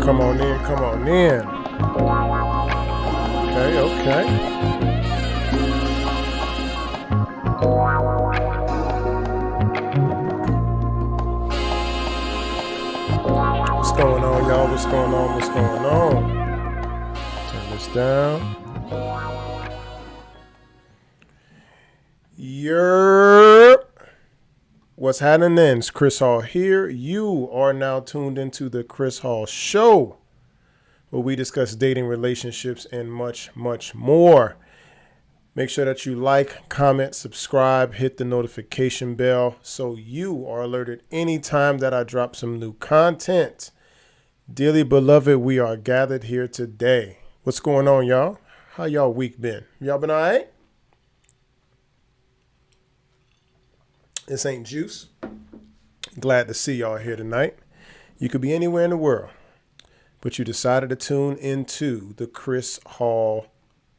Come on in, come on in. Okay. What's going on, y'all? What's going on? Turn this down. What's happening? It's Chris Hall here. You are now tuned into the Chris Hall Show, where we discuss dating, relationships, and much, much more. Make sure that you like, comment, subscribe, hit the notification bell so you are alerted anytime that I drop some new content. Dearly beloved, we are gathered here today. What's going on, y'all? How y'all week been? Y'all been all right? This ain't Juice. Glad to see y'all here tonight. You could be anywhere in the world, but you decided to tune into the Chris Hall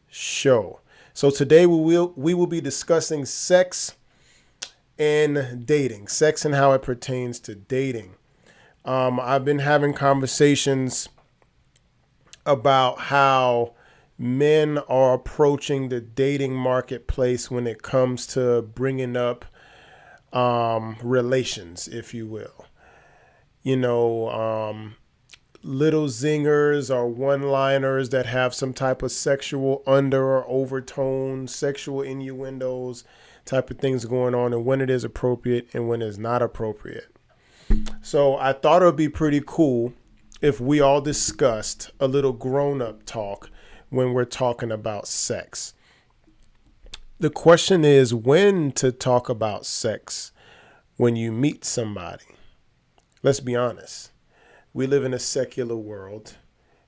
Show. So today we will be discussing sex and dating, sex and how it pertains to dating. I've been having conversations about how men are approaching the dating marketplace when it comes to bringing up relations, if you will. Little zingers or one-liners that have some type of sexual under or overtone, sexual innuendos type of things going on, and when it is appropriate and when it's not appropriate. So I thought it would be pretty cool if we all discussed a little grown-up talk when we're talking about sex. The question is when to talk about sex when you meet somebody. Let's be honest. We live in a secular world,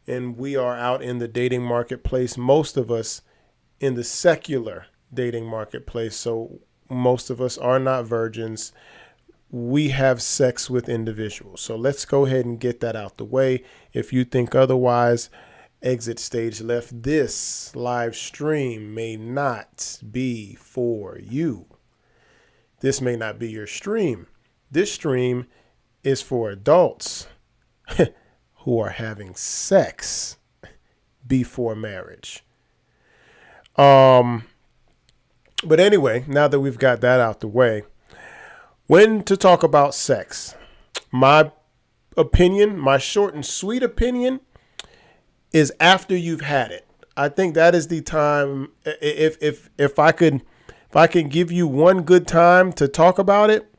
and we are out in the dating marketplace, most of us in the secular dating marketplace. So most of us are not virgins. We have sex with individuals. So let's go ahead and get that out the way. If you think otherwise, exit stage left. This live stream may not be for you. This may not be your stream. This stream is for adults who are having sex before marriage. But anyway, now that we've got that out the way, when to talk about sex? My opinion, my short and sweet opinion, is after you've had it. I think that is the time. If I can give you one good time to talk about it,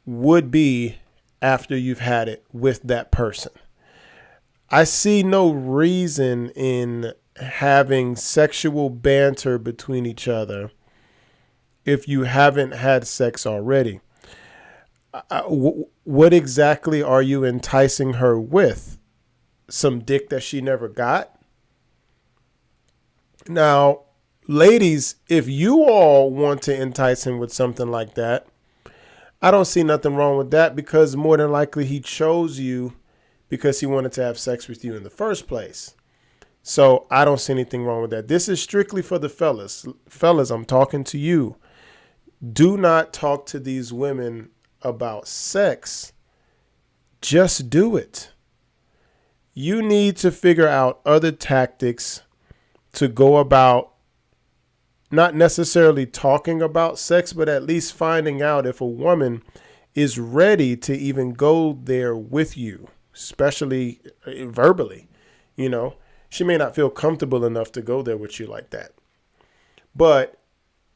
would be after you've had it with that person. I see no reason in having sexual banter between each other if you haven't had sex already. What exactly are you enticing her with? Some dick that she never got? Now, ladies, if you all want to entice him with something like that, I don't see nothing wrong with that, because more than likely he chose you because he wanted to have sex with you in the first place. So I don't see anything wrong with that. This is strictly for the fellas. Fellas, I'm talking to you. Do not talk to these women about sex. Just do it. You need to figure out other tactics to go about not necessarily talking about sex, but at least finding out if a woman is ready to even go there with you, especially verbally. She may not feel comfortable enough to go there with you like that. But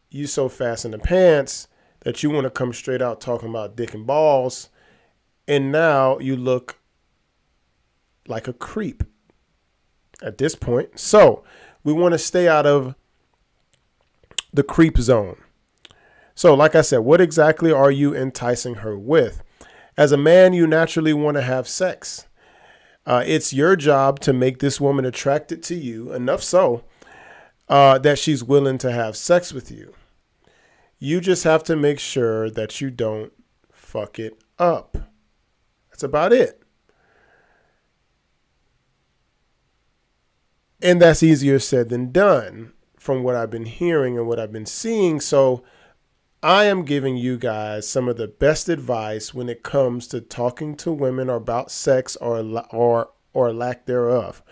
you so fast in the pants that you want to come straight out talking about dick and balls, and now you look like a creep at this point. So we want to stay out of the creep zone. So like I said, what exactly are you enticing her with? As a man, you naturally want to have sex. It's your job to make this woman attracted to you enough so that she's willing to have sex with you. You just have to make sure that you don't fuck it up. That's about it. And that's easier said than done from what I've been hearing and what I've been seeing. So I am giving you guys some of the best advice when it comes to talking to women about sex or or lack thereof.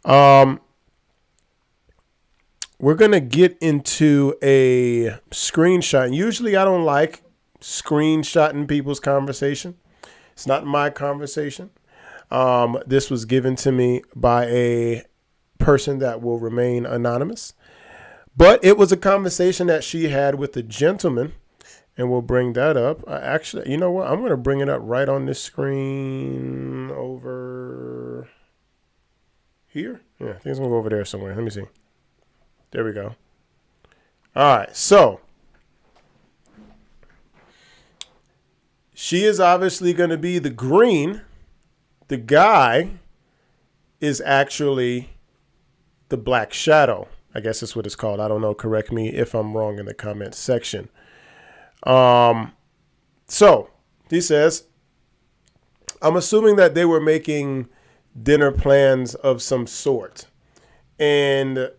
We're going to get into a screenshot. Usually I don't like screenshotting people's conversation. It's not my conversation. This was given to me by a person that will remain anonymous. But it was a conversation that she had with a gentleman, and we'll bring that up. Actually, you know what? I'm going to bring it up right on this screen over here. Yeah, I think it's going to go over there somewhere. Let me see. There we go. All right, so she is obviously going to be the green. The guy is actually the black shadow. I guess that's what it's called. I don't know. Correct me if I'm wrong in the comments section. So he says, I'm assuming that they were making dinner plans of some sort. And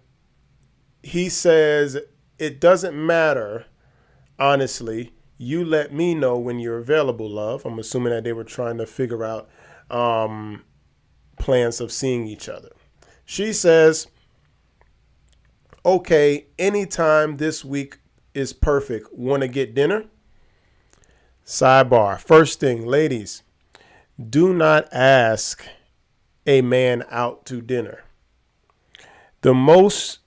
he says, it doesn't matter. Honestly, you let me know when you're available, love. I'm assuming that they were trying to figure out plans of seeing each other. She says, okay, anytime this week is perfect. Want to get dinner? Sidebar. First thing, ladies, do not ask a man out to dinner. The most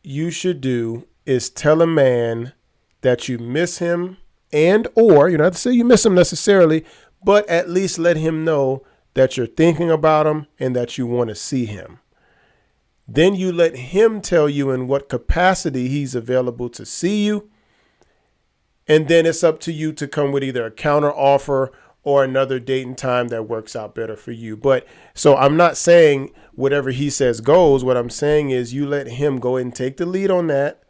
you should do is tell a man that you miss him, and or you don't have to say you miss him necessarily, but at least let him know that you're thinking about him and that you want to see him. Then you let him tell you in what capacity he's available to see you. And then it's up to you to come with either a counter offer or another date and time that works out better for you. But so I'm not saying whatever he says goes. What I'm saying is you let him go ahead and take the lead on that.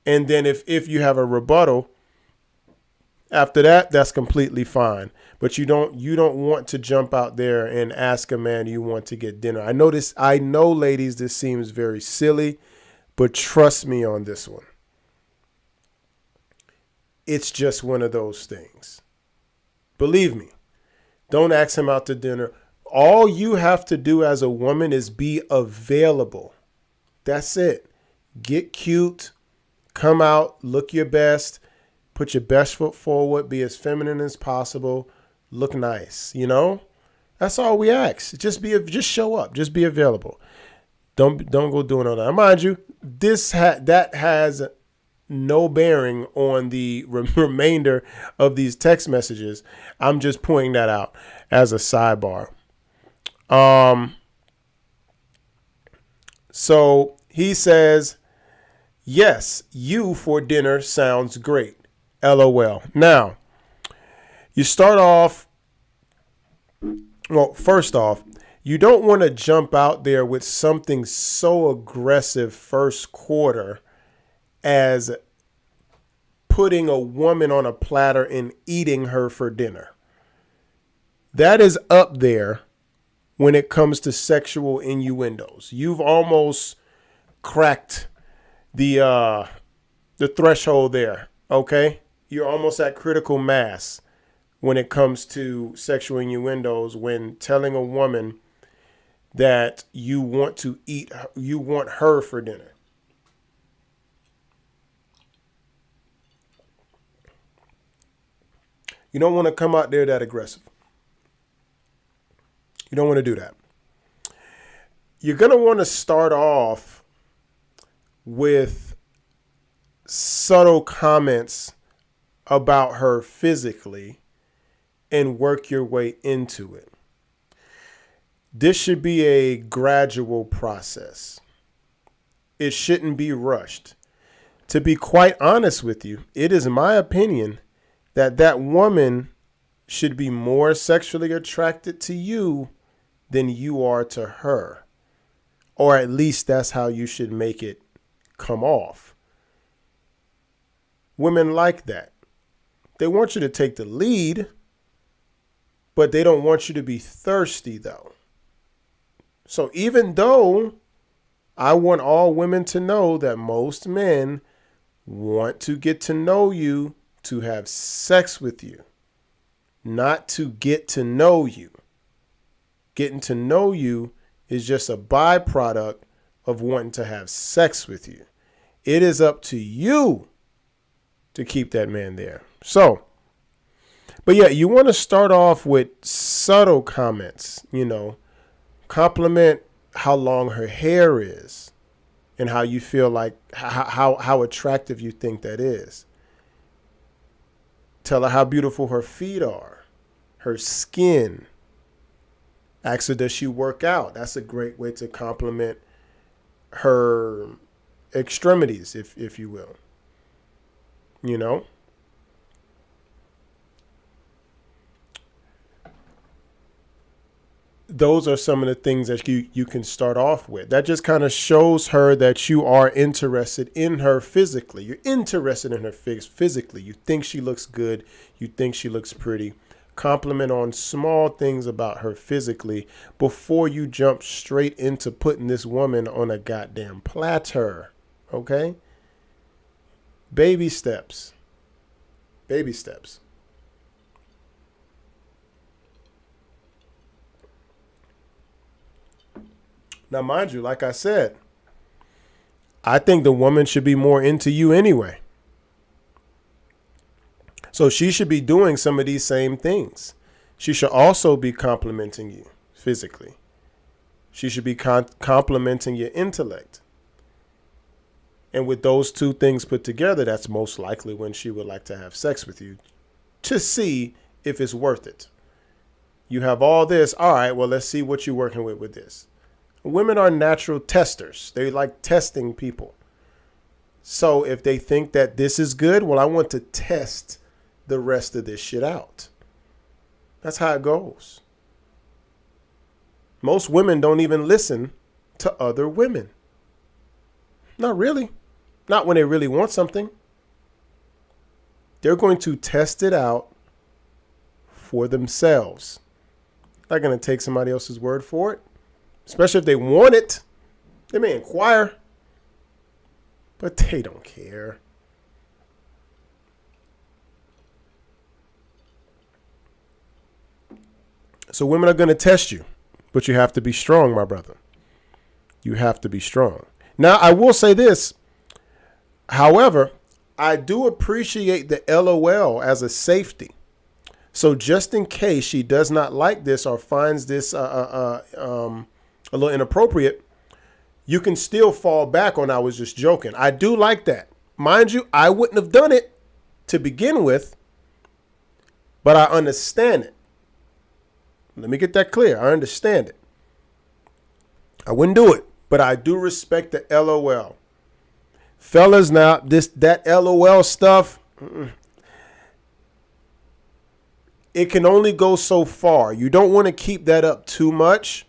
And then if you have a rebuttal after that, that's completely fine. But you don't want to jump out there and ask a man you want to get dinner. I know, ladies, this seems very silly, but trust me on this one. It's just one of those things. Believe me, don't ask him out to dinner. All you have to do as a woman is be available. That's it. Get cute, come out, look your best, put your best foot forward, be as feminine as possible, look nice, you know? That's all we ask. Just show up, just be available. Don't go doing all that. Mind you, that has no bearing on the remainder of these text messages. I'm just pointing that out as a sidebar. So he says, yes, you for dinner sounds great. LOL. Now, you start off, well, first off, you don't want to jump out there with something so aggressive first quarter as putting a woman on a platter and eating her for dinner. That is up there when it comes to sexual innuendos. You've almost cracked the threshold there, okay? You're almost at critical mass when it comes to sexual innuendos, when telling a woman that you want her for dinner. You don't want to come out there that aggressive. You don't want to do that. You're going to want to start off with subtle comments about her physically and work your way into it. This should be a gradual process. It shouldn't be rushed. To be quite honest with you, it is my opinion that woman should be more sexually attracted to you than you are to her. Or at least that's how you should make it come off. Women like that. They want you to take the lead, but they don't want you to be thirsty, though. So even though I want all women to know that most men want to get to know you to have sex with you, not to get to know you. Getting to know you is just a byproduct of wanting to have sex with you. It is up to you to keep that man there. So, but yeah, you want to start off with subtle comments, compliment how long her hair is and how you feel like, how attractive you think that is. Tell her how beautiful her feet are, her skin. Ask her, does she work out? That's a great way to compliment her extremities, if you will. Those are some of the things that you can start off with. That just kind of shows her that you are interested in her physically. You're interested in her physically. You think she looks good. You think she looks pretty. Compliment on small things about her physically before you jump straight into putting this woman on a goddamn platter. Okay? Baby steps. Baby steps. Now, mind you, like I said, I think the woman should be more into you anyway. So she should be doing some of these same things. She should also be complimenting you physically. She should be complimenting your intellect. And with those two things put together, that's most likely when she would like to have sex with you to see if it's worth it. You have all this. All right, well, let's see what you're working with this. Women are natural testers. They like testing people. So if they think that this is good, well, I want to test the rest of this shit out. That's how it goes. Most women don't even listen to other women. Not really. Not when they really want something. They're going to test it out for themselves. They're not going to take somebody else's word for it. Especially if they want it. They may inquire. But they don't care. So women are going to test you. But you have to be strong, my brother. You have to be strong. Now, I will say this. However, I do appreciate the LOL as a safety. So just in case she does not like this or finds this a little inappropriate, you can still fall back on I was just joking. I do like that. Mind you, I wouldn't have done it to begin with, but I understand it. Let me get that clear. I understand it. I wouldn't do it, but I do respect the LOL. Fellas, now, that LOL stuff, it can only go so far. You don't want to keep that up too much.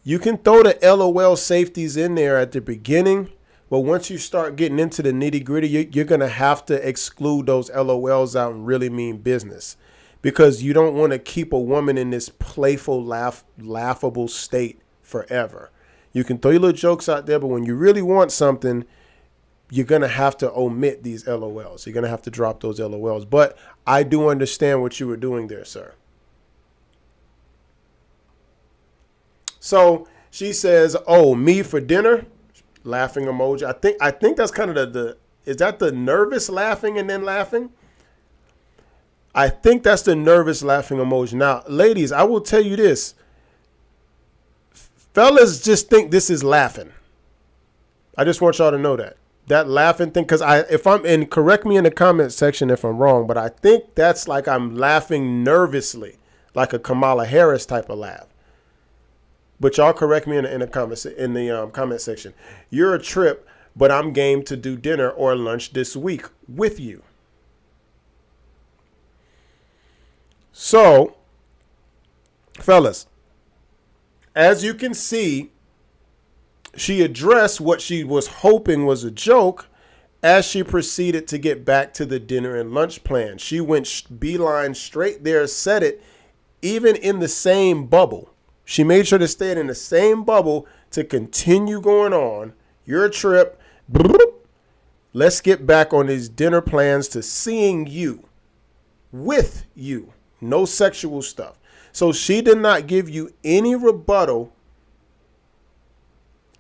You can throw the LOL safeties in there at the beginning, but once you start getting into the nitty gritty, you're going to have to exclude those LOLs out and really mean business, because you don't want to keep a woman in this playful, laughable state forever. You can throw your little jokes out there, but when you really want something, you're going to have to omit these LOLs. You're going to have to drop those LOLs. But I do understand what you were doing there, sir. So she says, "Oh, me for dinner?" Laughing emoji. I think that's kind of is that the nervous laughing and then laughing? I think that's the nervous laughing emoji. Now, ladies, I will tell you this. Fellas just think this is laughing. I just want y'all to know that laughing thing, because correct me in the comment section if I'm wrong, but I think that's like I'm laughing nervously, like a Kamala Harris type of laugh. But y'all correct me in the comment section. You're a trip, but I'm game to do dinner or lunch this week with you. So, fellas, as you can see, she addressed what she was hoping was a joke as she proceeded to get back to the dinner and lunch plan. She went beeline straight there, said it, even in the same bubble. She made sure to stay in the same bubble to continue going on. Your trip. Let's get back on these dinner plans to seeing you, with you. No sexual stuff. So she did not give you any rebuttal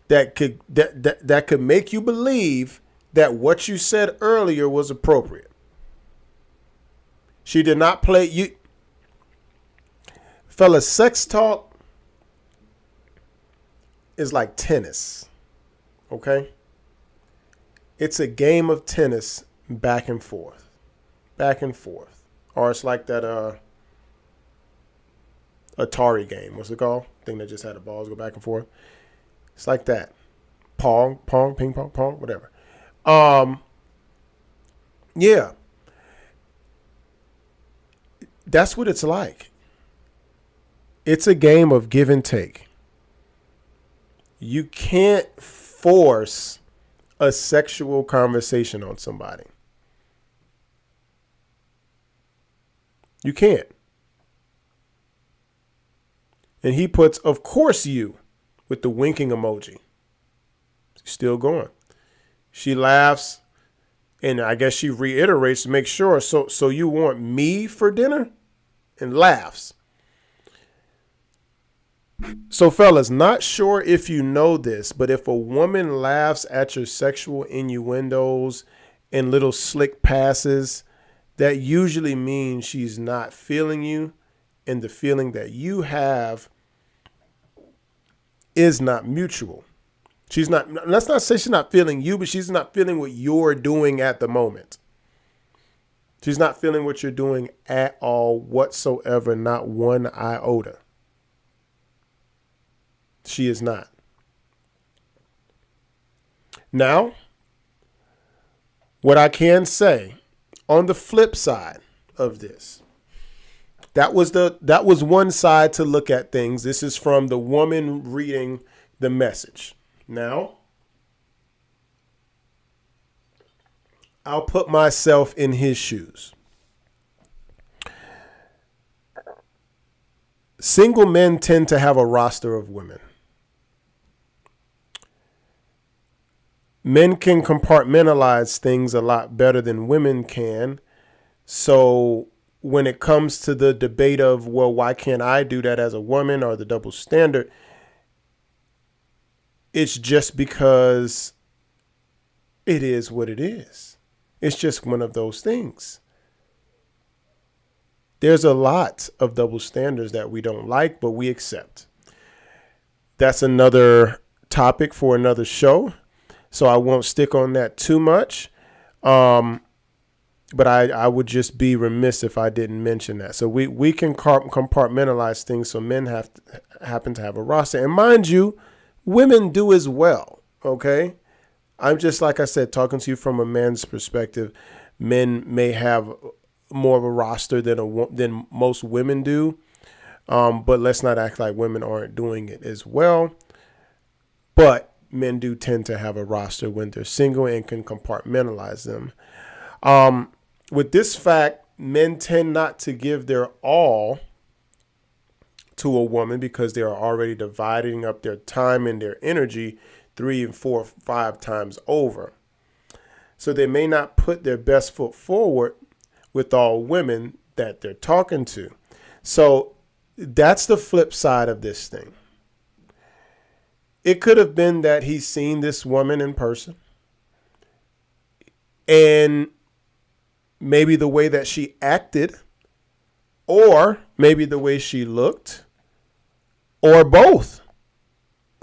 that could make you believe that what you said earlier was appropriate. She did not play you. Fellas, sex talk is like tennis. Okay? It's a game of tennis back and forth. Back and forth. Or it's like that Atari game. What's it called? Thing that just had the balls go back and forth. It's like that. Pong, ping pong, pong, whatever. Yeah. That's what it's like. It's a game of give and take. You can't force a sexual conversation on somebody. You can't. And he puts, of course you, with the winking emoji. She's still going. She laughs, and I guess she reiterates to make sure. So you want me for dinner? And laughs. So fellas, not sure if you know this, but if a woman laughs at your sexual innuendos and little slick passes, that usually means she's not feeling you, and the feeling that you have is not mutual. She's not, let's not say she's not feeling you, but she's not feeling what you're doing at the moment. She's not feeling what you're doing at all whatsoever, not one iota. She is not. Now, what I can say on the flip side of this, that was one side to look at things. This is from the woman reading the message. Now, I'll put myself in his shoes. Single men tend to have a roster of women. Men can compartmentalize things a lot better than women can. So when it comes to the debate of, well, why can't I do that as a woman, or the double standard, it's just because it is what it is. It's just one of those things. There's a lot of double standards that we don't like, but we accept. That's another topic for another show. So I won't stick on that too much. But I would just be remiss if I didn't mention that. So we can compartmentalize things. So men happen to have a roster. And mind you, women do as well. Okay. I'm just, like I said, talking to you from a man's perspective. Men may have more of a roster than most women do. But let's not act like women aren't doing it as well. But men do tend to have a roster when they're single and can compartmentalize them. With this fact, men tend not to give their all to a woman because they are already dividing up their time and their energy 3 and 4, 5 times over. So they may not put their best foot forward with all women that they're talking to. So that's the flip side of this thing. It could have been that he's seen this woman in person, and maybe the way that she acted, or maybe the way she looked, or both,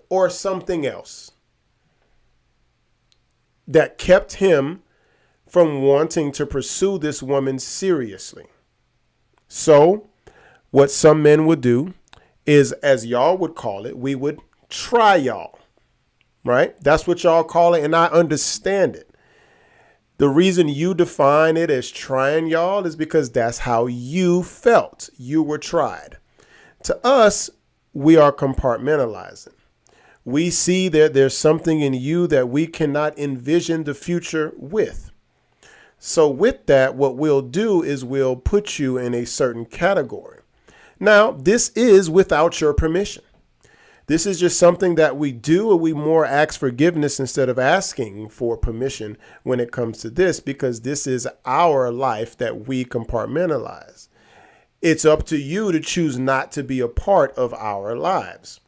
or something else that kept him from wanting to pursue this woman seriously. So what some men would do is, as y'all would call it, we would try y'all, right? That's what y'all call it, and I understand it. The reason you define it as trying y'all is because that's how you felt. You were tried. To us, we are compartmentalizing. We see that there's something in you that we cannot envision the future with. So with that, what we'll do is we'll put you in a certain category. Now, this is without your permission. This is just something that we do, and we more ask forgiveness instead of asking for permission when it comes to this, because this is our life that we compartmentalize. It's up to you to choose not to be a part of our lives.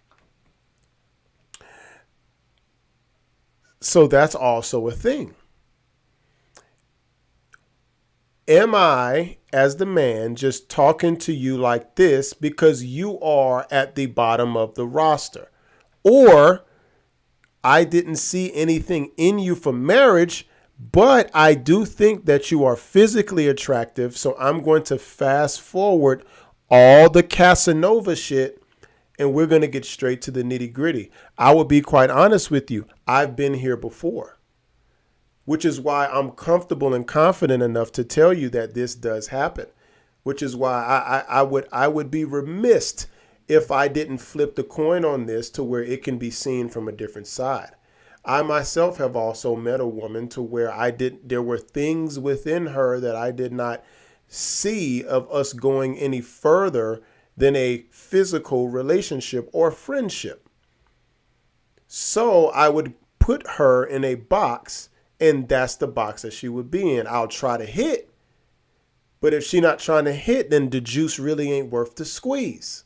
So that's also a thing. Am I, as the man, just talking to you like this because you are at the bottom of the roster? Or I didn't see anything in you for marriage, but I do think that you are physically attractive. So I'm going to fast forward all the Casanova shit and we're going to get straight to the nitty gritty. I will be quite honest with you. I've been here before, which is why I'm comfortable and confident enough to tell you that this does happen, which is why I would be remiss if I didn't flip the coin on this to where it can be seen from a different side. I myself have also met a woman to where there were things within her that I did not see of us going any further than a physical relationship or friendship. So I would put her in a box, and that's the box that she would be in. I'll try to hit, but if she's not trying to hit, then the juice really ain't worth the squeeze.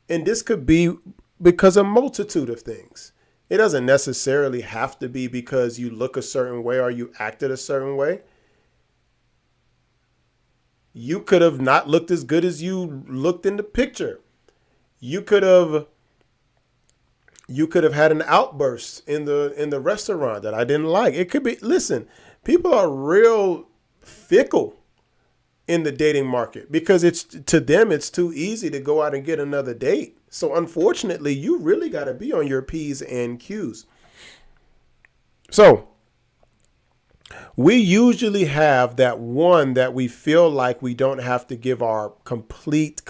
And this could be because of a multitude of things. It doesn't necessarily have to be because you look a certain way or you acted a certain way. You could have not looked as good as you looked in the picture. You could have had an outburst in the restaurant that I didn't like. It could be, listen, people are real fickle in the dating market because to them it's too easy to go out and get another date. So unfortunately, you really got to be on your P's and Q's. So we usually have that one that we feel like we don't have to give our complete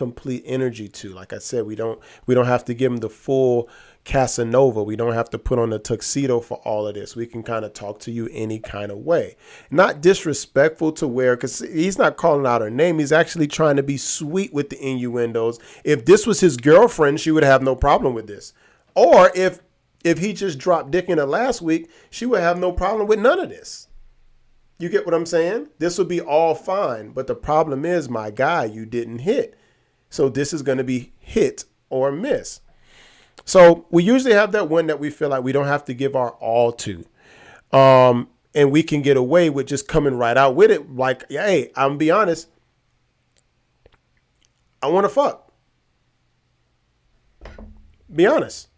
energy to. Like I said, we don't have to give them the full Casanova. We don't have to put on a tuxedo for all of this. We can kind of talk to you any kind of way. Not disrespectful to where, because he's not calling out her name. He's actually trying to be sweet with the innuendos. If this was his girlfriend, she would have no problem with this. Or if he just dropped dick in her last week, she would have no problem with none of this. You get what I'm saying? This would be all fine. But the problem is, my guy, you didn't hit. So this is going to be hit or miss. So we usually have that one that we feel like we don't have to give our all to. And we can get away with just coming right out with it. Like, hey, I'm gonna be honest. I want to fuck. Be honest.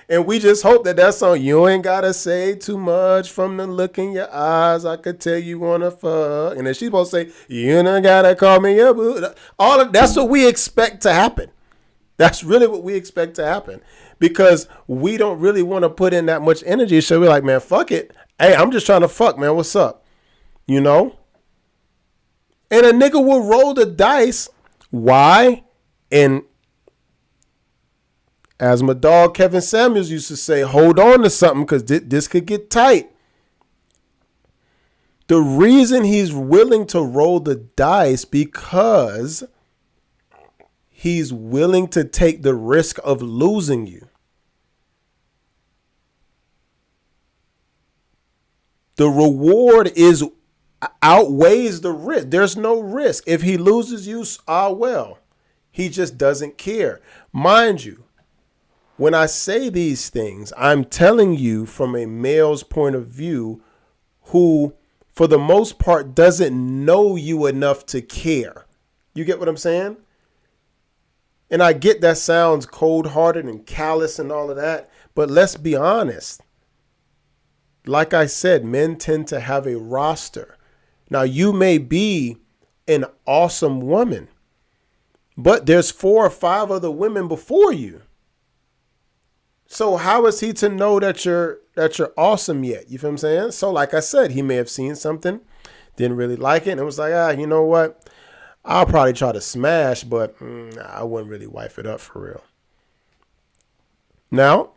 And we just hope that that's on. You ain't got to say too much from the look in your eyes. I could tell you want to fuck. And then she's supposed to say, you don't got to call me a boo. That's what we expect to happen. That's really what we expect to happen because we don't really want to put in that much energy. So we're like, man, fuck it. Hey, I'm just trying to fuck, man. What's up? You know? And a nigga will roll the dice. Why? And as my dog Kevin Samuels used to say, hold on to something because this could get tight. The reason he's willing to roll the dice because he's willing to take the risk of losing you. The reward outweighs the risk. There's no risk. If he loses you, well. He just doesn't care. Mind you, when I say these things, I'm telling you from a male's point of view who, for the most part, doesn't know you enough to care. You get what I'm saying? And I get that sounds cold-hearted and callous and all of that, but let's be honest. Like I said, men tend to have a roster. Now, you may be an awesome woman, but there's 4 or 5 other women before you. So how is he to know that you're awesome yet? You feel what I'm saying? So like I said, he may have seen something, didn't really like it, and it was like, you know what? I'll probably try to smash, but I wouldn't really wife it up for real. Now,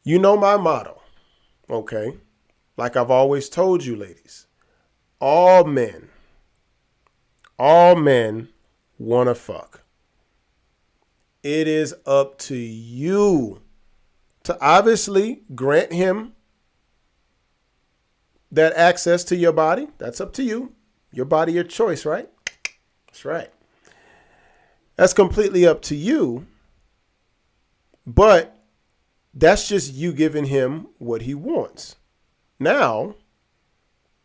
you know my motto, okay? Like I've always told you, ladies, all men want to fuck. It is up to you to obviously grant him that access to your body. That's up to you. Your body, your choice, right? That's right. That's completely up to you. But that's just you giving him what he wants. Now,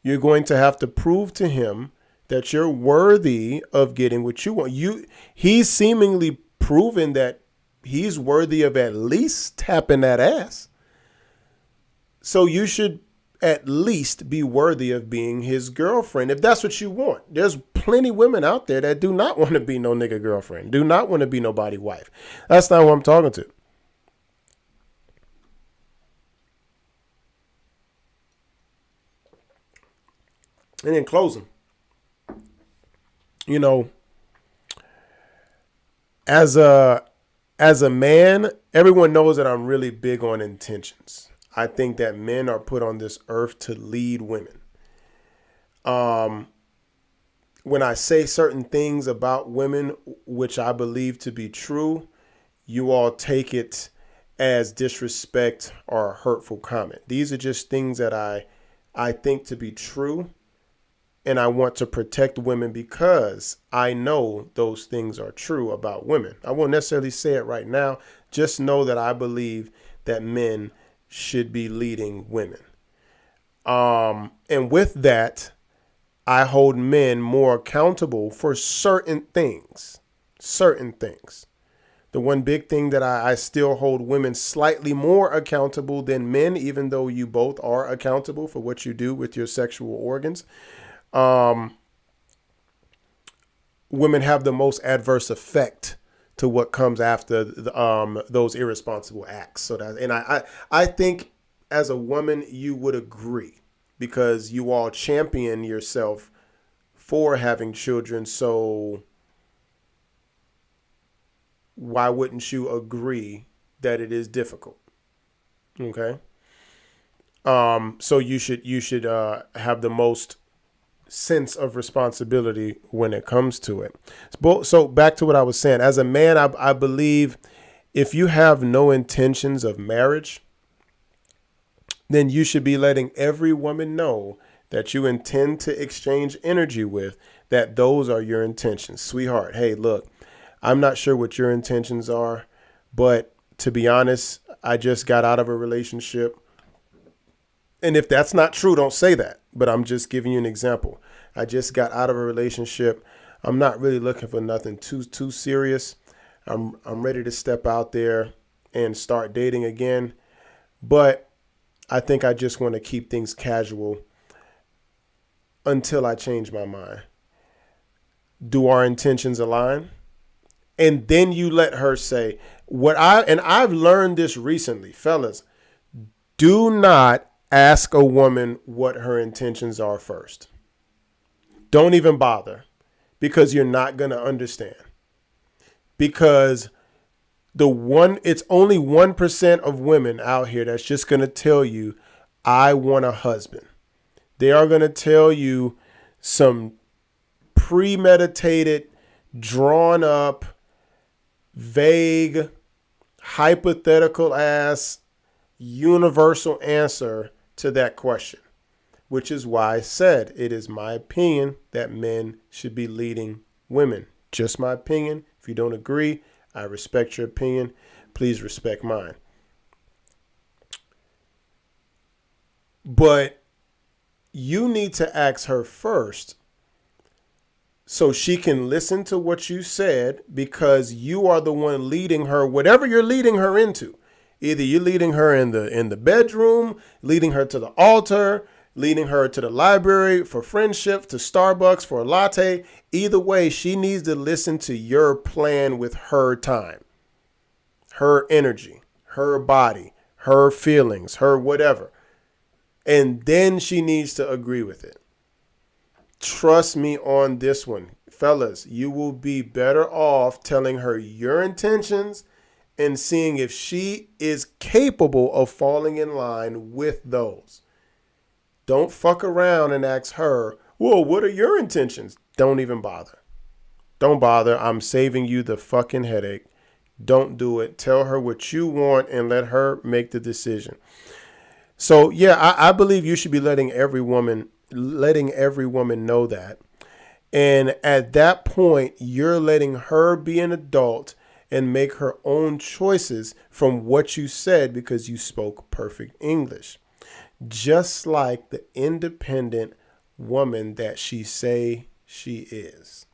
you're going to have to prove to him that you're worthy of getting what you want. He's seemingly proven that he's worthy of at least tapping that ass. So you should at least be worthy of being his girlfriend if that's what you want. There's plenty women out there that do not want to be no nigga girlfriend, do not want to be nobody wife. That's not who I'm talking to. And in closing, you know, as a man, everyone knows that I'm really big on intentions. I think that men are put on this earth to lead women. When I say certain things about women, which I believe to be true, you all take it as disrespect or a hurtful comment. These are just things that I think to be true. And I want to protect women because I know those things are true about women. I won't necessarily say it right now. Just know that I believe that men should be leading women. And with that, I hold men more accountable for certain things. Certain things. The one big thing that I still hold women slightly more accountable than men, even though you both are accountable for what you do with your sexual organs. Women have the most adverse effect to what comes after those irresponsible acts. So that, and I think as a woman, you would agree because you all champion yourself for having children. So why wouldn't you agree that it is difficult? Okay. So you should have the most sense of responsibility when it comes to it. So back to what I was saying. As a man, I believe if you have no intentions of marriage, then you should be letting every woman know that you intend to exchange energy with, that those are your intentions. Sweetheart, hey, look, I'm not sure what your intentions are, but to be honest, I just got out of a relationship. And if that's not true, don't say that. But I'm just giving you an example. I just got out of a relationship. I'm not really looking for nothing too serious. I'm ready to step out there and start dating again. But I think I just want to keep things casual until I change my mind. Do our intentions align? And then you let her say I've learned this recently, fellas. Do not ask a woman what her intentions are first. Don't even bother because you're not going to understand. Because it's only 1% of women out here that's just going to tell you, I want a husband. They are going to tell you some premeditated, drawn up, vague, hypothetical ass, universal answer to that question, which is why I said it is my opinion that men should be leading women. Just my opinion. If you don't agree, I respect your opinion. Please respect mine. But you need to ask her first so she can listen to what you said, because you are the one leading her, whatever you're leading her into. Either you're leading her in the bedroom, leading her to the altar, leading her to the library for friendship, to Starbucks for a latte. Either way, she needs to listen to your plan with her time, her energy, her body, her feelings, her whatever. And then she needs to agree with it. Trust me on this one. Fellas, you will be better off telling her your intentions and seeing if she is capable of falling in line with those. Don't fuck around and ask her, well, what are your intentions? Don't even bother. Don't bother. I'm saving you the fucking headache. Don't do it. Tell her what you want and let her make the decision. So, yeah, I believe you should be letting every woman know that. And at that point, you're letting her be an adult and make her own choices from what you said because you spoke perfect English. Just like the independent woman that she say she is.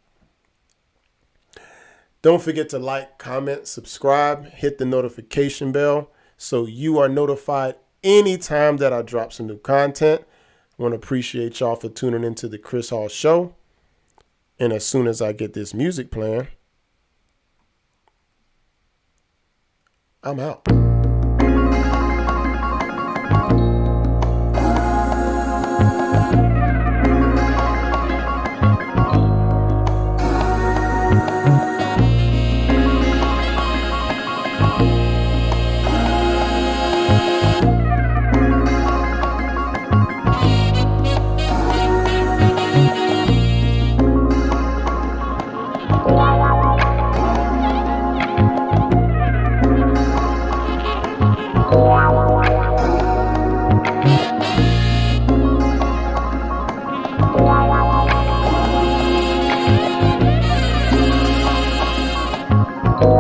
Don't forget to like, comment, subscribe, hit the notification bell so you are notified anytime that I drop some new content. I want to appreciate y'all for tuning into the Chris Hall Show. And as soon as I get this music playing, I'm out.